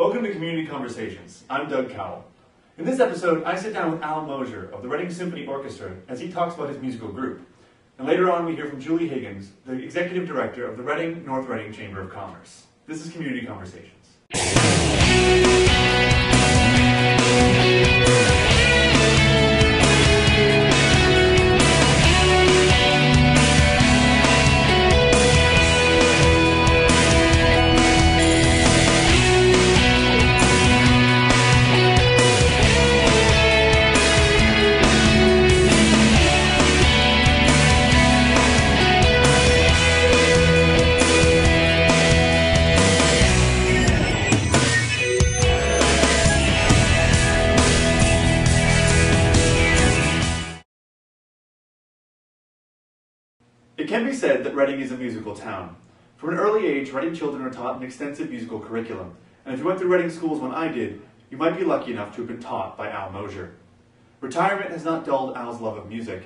Welcome to Community Conversations. I'm Doug Cowell. In this episode, I sit down with Al Mosier of the Reading Symphony Orchestra as he talks about his musical group. And later on, we hear from Julie Higgins, the Executive Director of the Reading North Reading Chamber of Commerce. This is Community Conversations. It can be said that Reading is a musical town. From an early age, Reading children are taught an extensive musical curriculum, and if you went through Reading schools when I did, you might be lucky enough to have been taught by Al Mosier. Retirement has not dulled Al's love of music,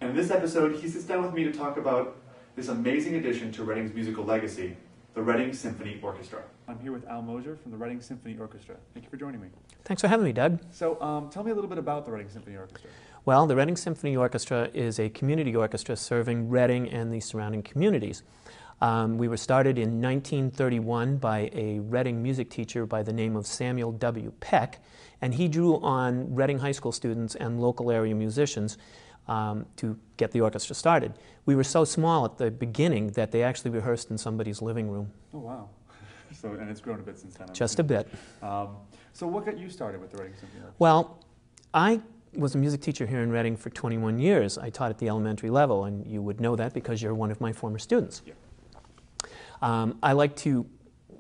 and in this episode, he sits down with me to talk about this amazing addition to Reading's musical legacy, the Reading Symphony Orchestra. I'm here with Al Mosier from the Reading Symphony Orchestra. Thank you for joining me. Thanks for having me, Doug. So, tell me a little bit about the Reading Symphony Orchestra. Well, the Reading Symphony Orchestra is a community orchestra serving Reading and the surrounding communities. We were started in 1931 by a Reading music teacher by the name of Samuel W. Peck, and he drew on Reading High School students and local area musicians to get the orchestra started. We were so small at the beginning that they actually rehearsed in somebody's living room. Oh, wow. And it's grown a bit since then. Just a bit. So what got you started with the Reading Symphony Orchestra? Well, I was a music teacher here in Reading for 21 years. I taught at the elementary level, and you would know that because you're one of my former students. Yeah. I like to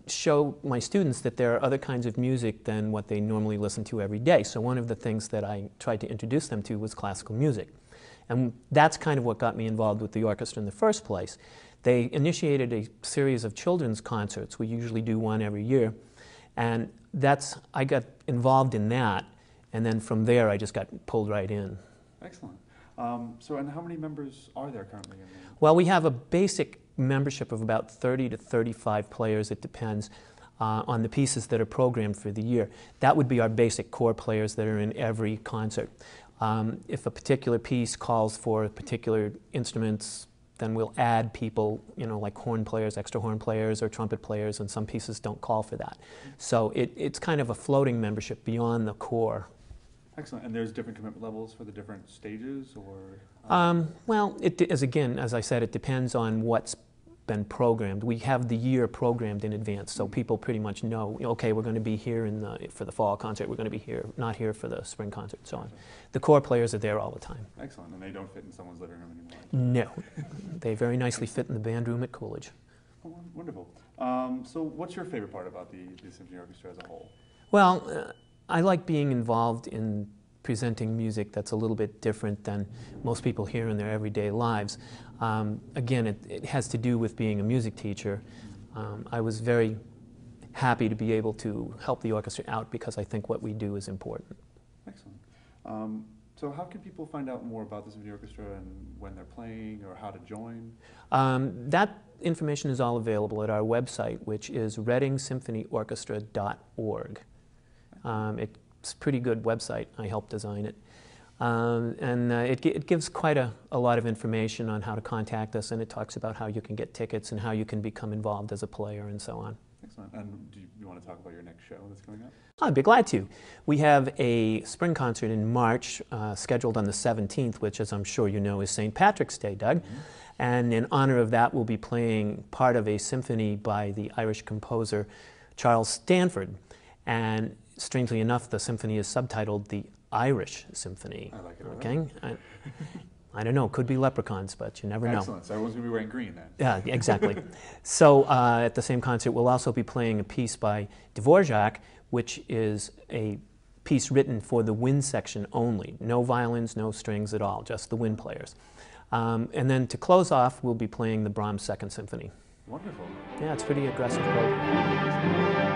show my students that there are other kinds of music than what they normally listen to every day. So one of the things that I tried to introduce them to was classical music. And that's kind of what got me involved with the orchestra in the first place. They initiated a series of children's concerts. We usually do one every year. And I got involved in that. And then from there, I just got pulled right in. Excellent. And how many members are there currently? Well, we have a basic membership of about 30 to 35 players. It depends on the pieces that are programmed for the year. That would be our basic core players that are in every concert. If a particular piece calls for particular instruments, then we'll add people, like horn players, extra horn players, or trumpet players, and some pieces don't call for that. So it's kind of a floating membership beyond the core. Excellent. And there's different commitment levels for the different stages, or? Well, as I said, it depends on what's been programmed. We have the year programmed in advance, so people pretty much know, okay, we're going to be here for the fall concert, we're going to be here, not here for the spring concert, so on. The core players are there all the time. Excellent. And they don't fit in someone's living room anymore? No. They very nicely fit in the band room at Coolidge. Oh, wonderful. So what's your favorite part about the Symphony Orchestra as a whole? Well, I like being involved in presenting music that's a little bit different than most people hear in their everyday lives. Again, it has to do with being a music teacher. I was very happy to be able to help the orchestra out because I think what we do is important. Excellent. So how can people find out more about the Symphony Orchestra and when they're playing or how to join? That information is all available at our website, which is readingsymphonyorchestra.org. It's a pretty good website. I helped design it. It gives quite a lot of information on how to contact us, and it talks about how you can get tickets and how you can become involved as a player and so on. Excellent. And do you want to talk about your next show that's coming up? I'd be glad to. We have a spring concert in March scheduled on the 17th, which, as I'm sure you know, is St. Patrick's Day, Doug. Mm-hmm. And in honor of that, we'll be playing part of a symphony by the Irish composer Charles Stanford. And strangely enough, the symphony is subtitled the Irish Symphony. I like it. Okay? I don't know, could be leprechauns, but you never know. Excellent, so everyone's going to be wearing green then. Yeah, exactly. So at the same concert, we'll also be playing a piece by Dvorak, which is a piece written for the wind section only. No violins, no strings at all, just the wind players. And then to close off, we'll be playing the Brahms Second Symphony. Wonderful. Yeah, it's a pretty aggressive program.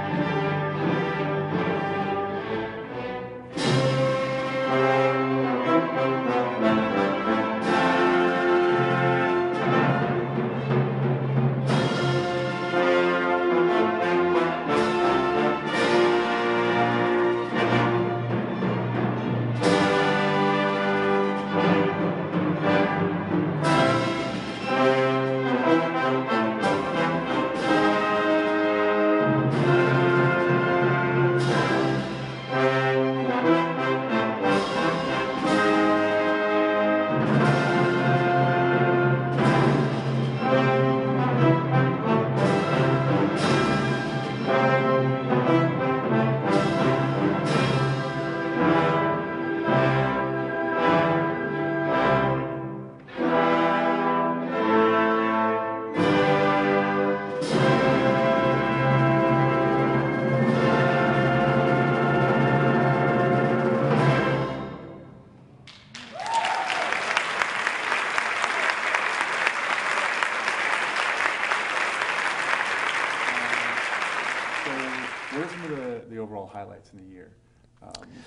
What are some of the overall highlights in the year?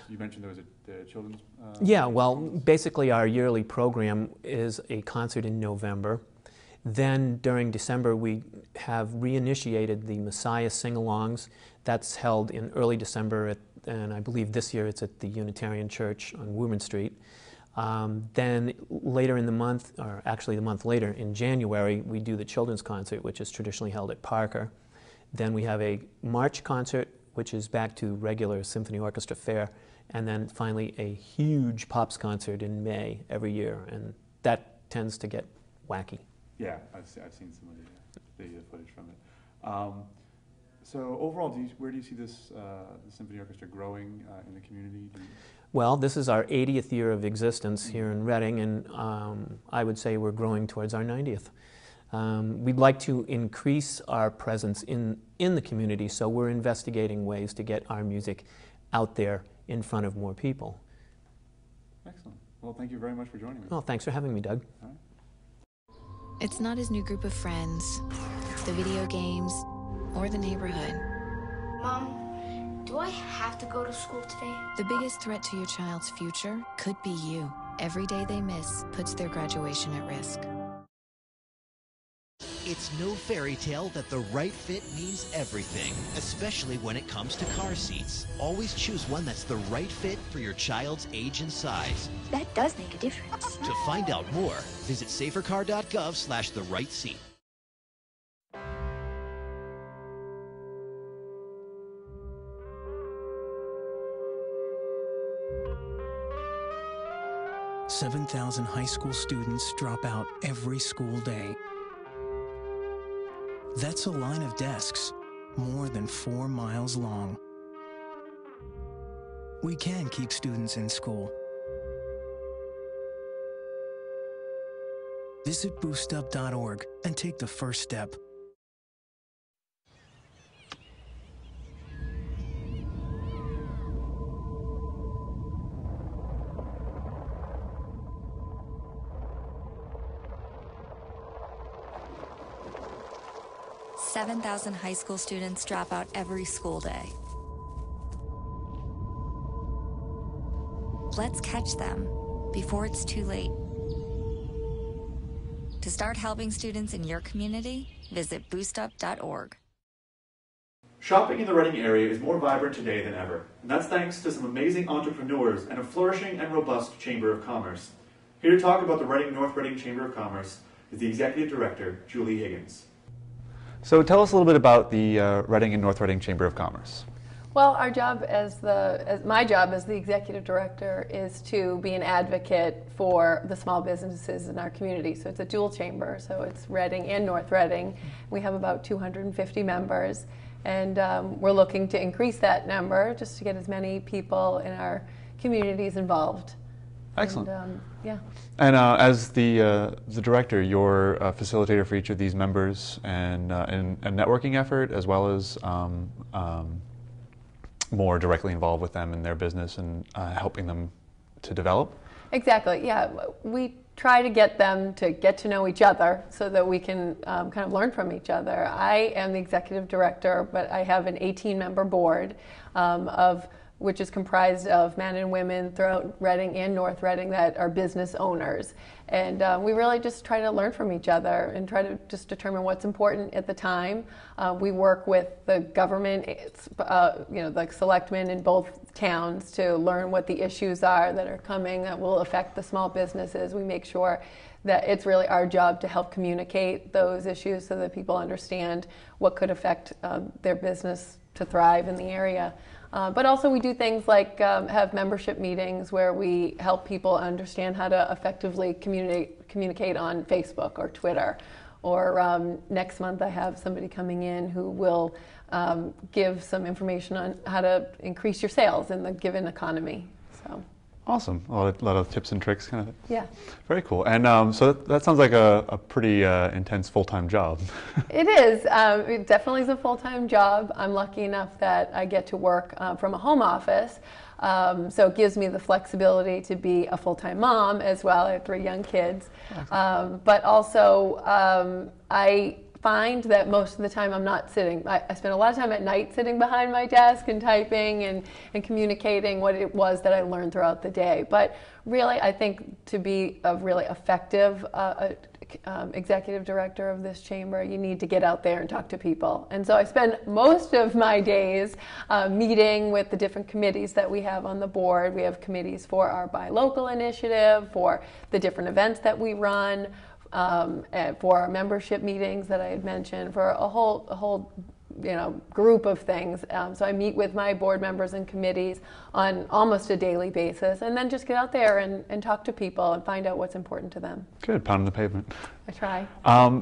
You mentioned there was the children's... Yeah, well, basically our yearly program is a concert in November. Then during December we have reinitiated the Messiah Sing-Alongs. That's held in early December, and I believe this year it's at the Unitarian Church on Woburn Street. Then later in the month, or actually the month later, in January, we do the children's concert, which is traditionally held at Parker. Then we have a March concert, which is back to regular symphony orchestra fare, and then finally a huge Pops concert in May every year, and that tends to get wacky. Yeah, I've seen some of the footage from it. So overall, where do you see this the symphony orchestra growing in the community? Well, this is our 80th year of existence here in Reading, and I would say we're growing towards our 90th. We'd like to increase our presence in the community, so we're investigating ways to get our music out there in front of more people. Excellent. Well, thank you very much for joining me. Well, thanks for having me, Doug. All right. It's not his new group of friends, the video games, or the neighborhood. Mom, do I have to go to school today? The biggest threat to your child's future could be you. Every day they miss puts their graduation at risk. It's no fairy tale that the right fit means everything, especially when it comes to car seats. Always choose one that's the right fit for your child's age and size. That does make a difference. To find out more, visit safercar.gov/therightseat. $7,000 high school students drop out every school day. That's a line of desks, more than 4 miles long. We can keep students in school. Visit boostup.org and take the first step. $7,000 high school students drop out every school day. Let's catch them before it's too late. To start helping students in your community, visit boostup.org. Shopping in the Reading area is more vibrant today than ever, and that's thanks to some amazing entrepreneurs and a flourishing and robust Chamber of Commerce. Here to talk about the North Reading Chamber of Commerce is the Executive Director, Julie Higgins. So tell us a little bit about the Reading and North Reading Chamber of Commerce. Well, our job my job as the executive director is to be an advocate for the small businesses in our community. So it's a dual chamber, so it's Reading and North Reading. We have about 250 members, and we're looking to increase that number just to get as many people in our communities involved. Excellent. And, yeah. And as the director, you're a facilitator for each of these members and in a networking effort, as well as more directly involved with them in their business and helping them to develop? Exactly, yeah. We try to get them to get to know each other so that we can kind of learn from each other. I am the executive director, but I have an 18-member board which is comprised of men and women throughout Reading and North Reading that are business owners. And we really just try to learn from each other and try to just determine what's important at the time. We work with the government, the selectmen in both towns to learn what the issues are that are coming that will affect the small businesses. We make sure that it's really our job to help communicate those issues so that people understand what could affect their business to thrive in the area. But also we do things like have membership meetings where we help people understand how to effectively communicate on Facebook or Twitter. Or next month I have somebody coming in who will give some information on how to increase your sales in the given economy. So. Awesome. A lot of tips and tricks kind of thing. Yeah. Very cool. And so that sounds like a pretty intense full-time job. It is. It definitely is a full-time job. I'm lucky enough that I get to work from a home office. So it gives me the flexibility to be a full-time mom as well. I have 3 young kids. But also find that most of the time I'm not sitting. I spend a lot of time at night sitting behind my desk and typing and communicating what it was that I learned throughout the day. But really, I think to be a really effective executive director of this chamber, you need to get out there and talk to people. And so I spend most of my days meeting with the different committees that we have on the board. We have committees for our Buy Local initiative, for the different events that we run, and for our membership meetings that I had mentioned, for a whole group of things. So I meet with my board members and committees on almost a daily basis, and then just get out there and talk to people and find out what's important to them. Good, pounding the pavement. I try.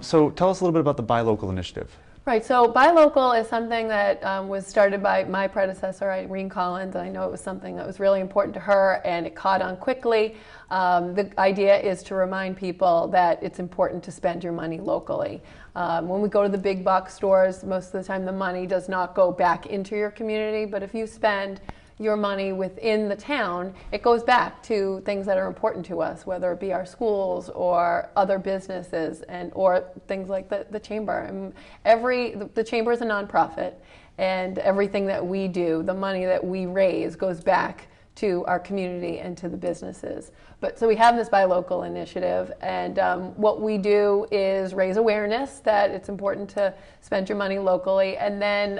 So tell us a little bit about the Buy Local initiative. Right, so Buy Local is something that was started by my predecessor, Irene Collins, and I know it was something that was really important to her, and it caught on quickly. The idea is to remind people that it's important to spend your money locally. When we go to the big box stores, most of the time the money does not go back into your community, but if you spend your money within the town, it goes back to things that are important to us, whether it be our schools or other businesses or things like the chamber. And the chamber is a nonprofit, and everything that we do, the money that we raise, goes back to our community and to the businesses. So we have this Buy Local initiative, and what we do is raise awareness that it's important to spend your money locally, and then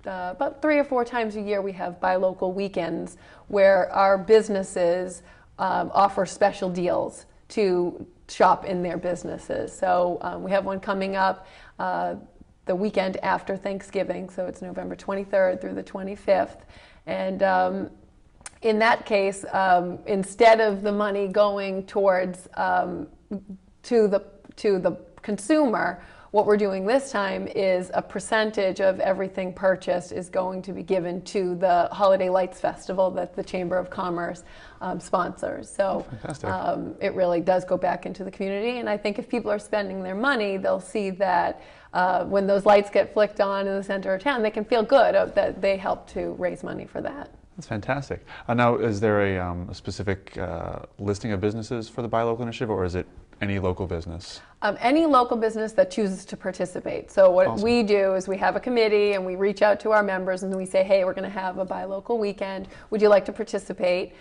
about 3 or 4 times a year we have Buy Local weekends where our businesses offer special deals to shop in their businesses. So we have one coming up the weekend after Thanksgiving, so it's November 23rd through the 25th. And in that case, instead of the money going towards to the consumer, what we're doing this time is a percentage of everything purchased is going to be given to the Holiday Lights Festival that the Chamber of Commerce sponsors. So it really does go back into the community, and I think if people are spending their money, they'll see that when those lights get flicked on in the center of town, they can feel good that they help to raise money for that. That's fantastic. Now, is there a specific listing of businesses for the Buy Local initiative, or is it any local business? Any local business that chooses to participate. So what we do is we have a committee and we reach out to our members and we say, hey, we're going to have a Buy Local weekend. Would you like to participate?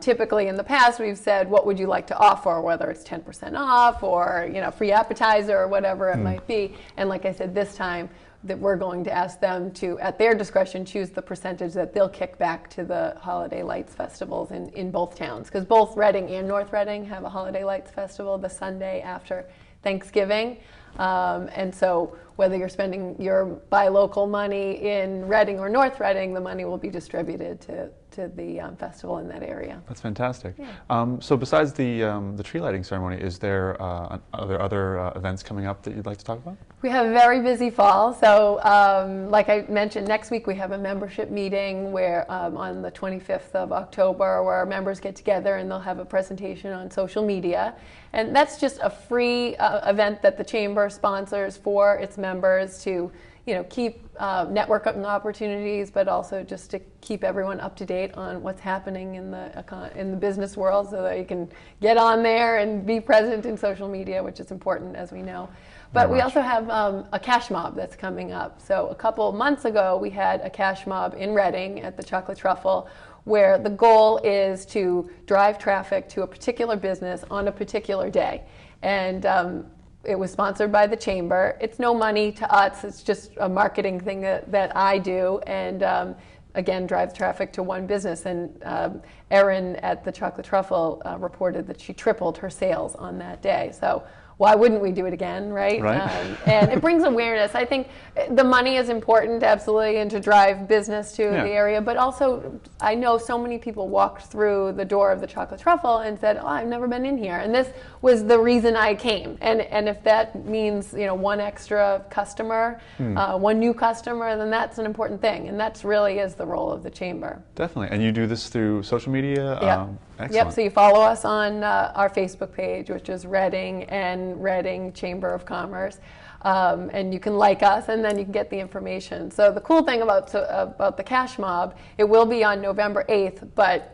Typically in the past we've said, what would you like to offer, whether it's 10% off or free appetizer or whatever it might be. And like I said, this time that we're going to ask them to, at their discretion, choose the percentage that they'll kick back to the Holiday Lights Festivals in both towns. Because both Reading and North Reading have a Holiday Lights Festival the Sunday after Thanksgiving. And so whether you're spending your Buy Local money in Reading or North Reading, the money will be distributed to the festival in that area. That's fantastic. Yeah. So besides the tree lighting ceremony, are there other events coming up that you'd like to talk about? We have a very busy fall. So like I mentioned, next week we have a membership meeting where on the 25th of October where our members get together and they'll have a presentation on social media. And that's just a free event that the Chamber sponsors for its members to keep networking opportunities, but also just to keep everyone up to date on what's happening in the business world, so that you can get on there and be present in social media, which is important, as we know. But we also have a cash mob that's coming up. So a couple months ago, we had a cash mob in Reading at the Chocolate Truffle, where the goal is to drive traffic to a particular business on a particular day. And it was sponsored by the Chamber. It's no money to us. It's just a marketing thing that I do, and again, drives traffic to one business. And Erin at the Chocolate Truffle reported that she tripled her sales on that day. So why wouldn't we do it again, right? And it brings awareness. I think the money is important, absolutely, and to drive business to the area, but also I know so many people walked through the door of the Chocolate Truffle and said, oh, I've never been in here. And this was the reason I came. And if that means one extra customer, one new customer, then that's an important thing. And that's really is the role of the Chamber. Definitely. And you do this through social media? Excellent. Yep, so you follow us on our Facebook page, which is Reading and Reading Chamber of Commerce. And you can like us, and then you can get the information. So the cool thing about the Cash Mob, it will be on November 8th, but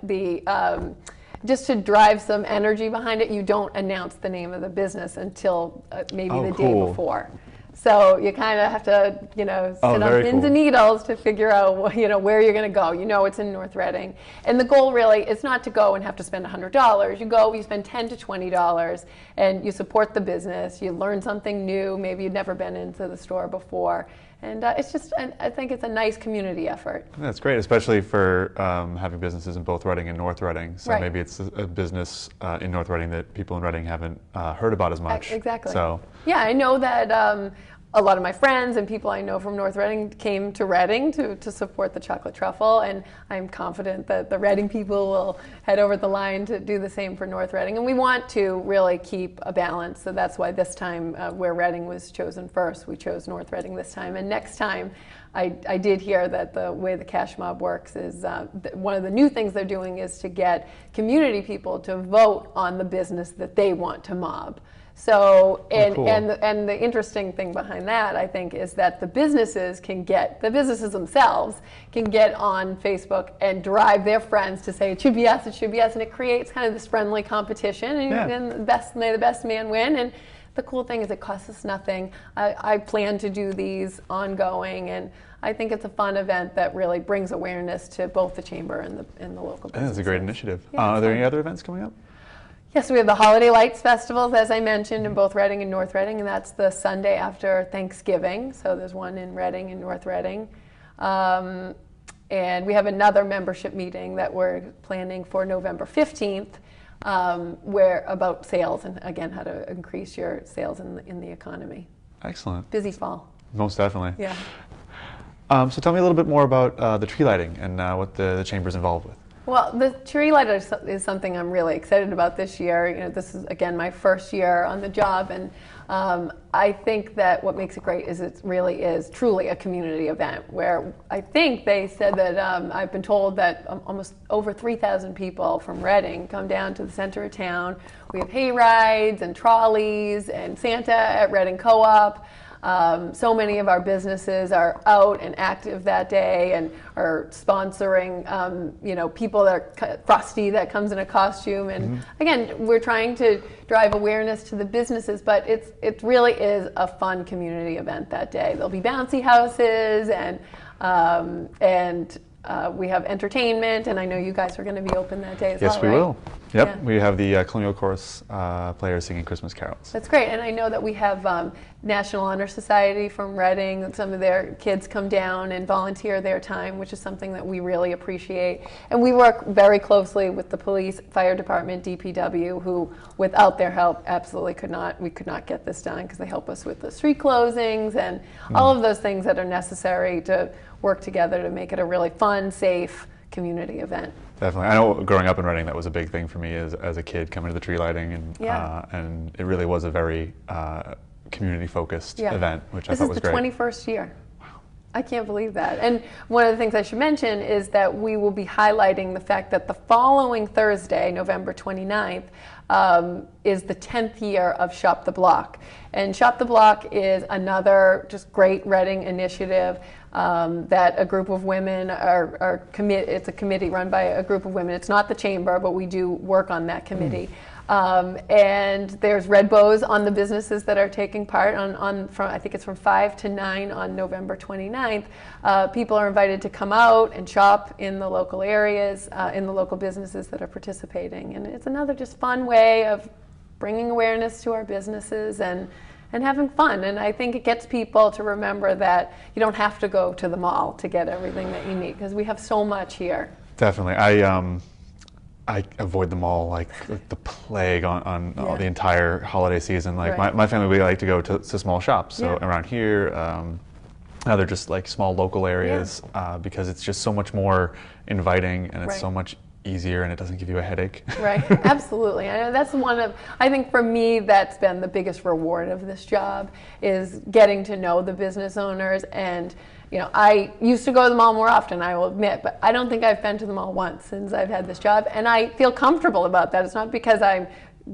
just to drive some energy behind it, you don't announce the name of the business until maybe the day before. So you kind of have to, sit on pins and needles to figure out, where you're going to go. It's in North Reading. And the goal really is not to go and have to spend $100. You go, you spend $10 to $20, and you support the business. You learn something new. Maybe you've never been into the store before. And it's just, I think it's a nice community effort. That's great, especially for having businesses in both Reading and North Reading. So maybe it's a business in North Reading that people in Reading haven't heard about as much. Exactly. So yeah, I know that a lot of my friends and people I know from North Reading came to Reading to support the chocolate truffle, and I'm confident that the Reading people will head over the line to do the same for North Reading. And we want to really keep a balance, so that's why this time where Reading was chosen first, we chose North Reading this time. And next time, I did hear that the way the Cash Mob works is one of the new things they're doing is to get community people to vote on the business that they want to mob. So, and the interesting thing behind that, I think, is that the businesses themselves can get on Facebook and drive their friends to say, it should be us, and it creates kind of this friendly competition, and may the best man win. And the cool thing is it costs us nothing. I plan to do these ongoing, and I think it's a fun event that really brings awareness to both the Chamber and the local businesses. That's a great initiative. Yeah, are there any other events coming up? Yes, we have the Holiday Lights Festivals, as I mentioned, in both Reading and North Reading, and that's the Sunday after Thanksgiving. So there's one in Reading and North Reading. And we have another membership meeting that we're planning for November 15th, where about sales and, again, how to increase your sales in the economy. Excellent. Busy fall. Most definitely. Yeah. So tell me a little bit more about the tree lighting and what the Chamber's involved with. Well, the tree light is something I'm really excited about this year. This is, again, my first year on the job, and I think that what makes it great is it really is truly a community event, where I think they said that I've been told that almost over 3,000 people from Reading come down to the center of town. We have hay rides and trolleys and Santa at Reading Co-op. So many of our businesses are out and active that day and are sponsoring, people that are Frosty that comes in a costume. And again, we're trying to drive awareness to the businesses, but it really is a fun community event that day. There'll be bouncy houses and we have entertainment, and I know you guys are going to be open that day as well, Yes, we will. Yep, we have the Colonial Chorus players singing Christmas carols. That's great, and I know that we have National Honor Society from Reading, and some of their kids come down and volunteer their time, which is something that we really appreciate. And we work very closely with the police, fire department, DPW, who, without their help, absolutely we could not get this done, because they help us with the street closings and all of those things that are necessary to work together to make it a really fun, safe community event. Definitely. I know growing up in Reading, that was a big thing for me as a kid, coming to the tree lighting, and it really was a very community-focused event, which I thought was great. This is the 21st year. Wow. I can't believe that. And one of the things I should mention is that we will be highlighting the fact that the following Thursday, November 29th, is the 10th year of Shop the Block. And Shop the Block is another just great Reading initiative that a group of women it's a committee run by a group of women. It's not the Chamber, but we do work on that committee. And there's red bows on the businesses that are taking part from I think it's from 5 to 9 on November 29th. People are invited to come out and shop in the local areas, in the local businesses that are participating. And it's another just fun way of bringing awareness to our businesses and having fun. And I think it gets people to remember that you don't have to go to the mall to get everything that you need, because we have so much here. Definitely. I avoid the mall like the plague on the entire holiday season. Like my family, we like to go to small shops. So around here, they're just like small local areas because it's just so much more inviting, and it's so much easier, and it doesn't give you a headache. Right, absolutely. I know that's I think for me, that's been the biggest reward of this job, is getting to know the business owners. And I used to go to the mall more often, I will admit, but I don't think I've been to the mall once since I've had this job, and I feel comfortable about that. It's not because I'm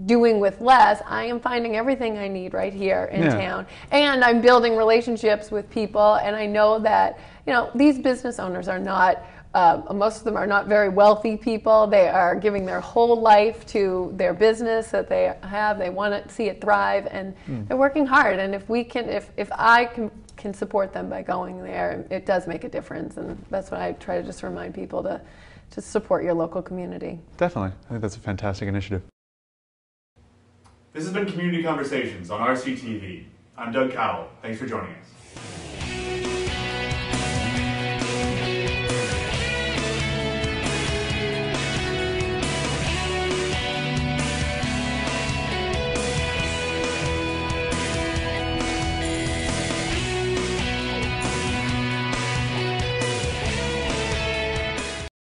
doing with less. I am finding everything I need right here in town, and I'm building relationships with people, and I know that these business owners are not most of them are not very wealthy people. They are giving their whole life to their business that they have. They want to see it thrive, and they're working hard. And if we can, if I can support them by going there, it does make a difference. And that's what I try to just remind people to support your local community. Definitely. I think that's a fantastic initiative. This has been Community Conversations on RCTV. I'm Doug Cowell. Thanks for joining us.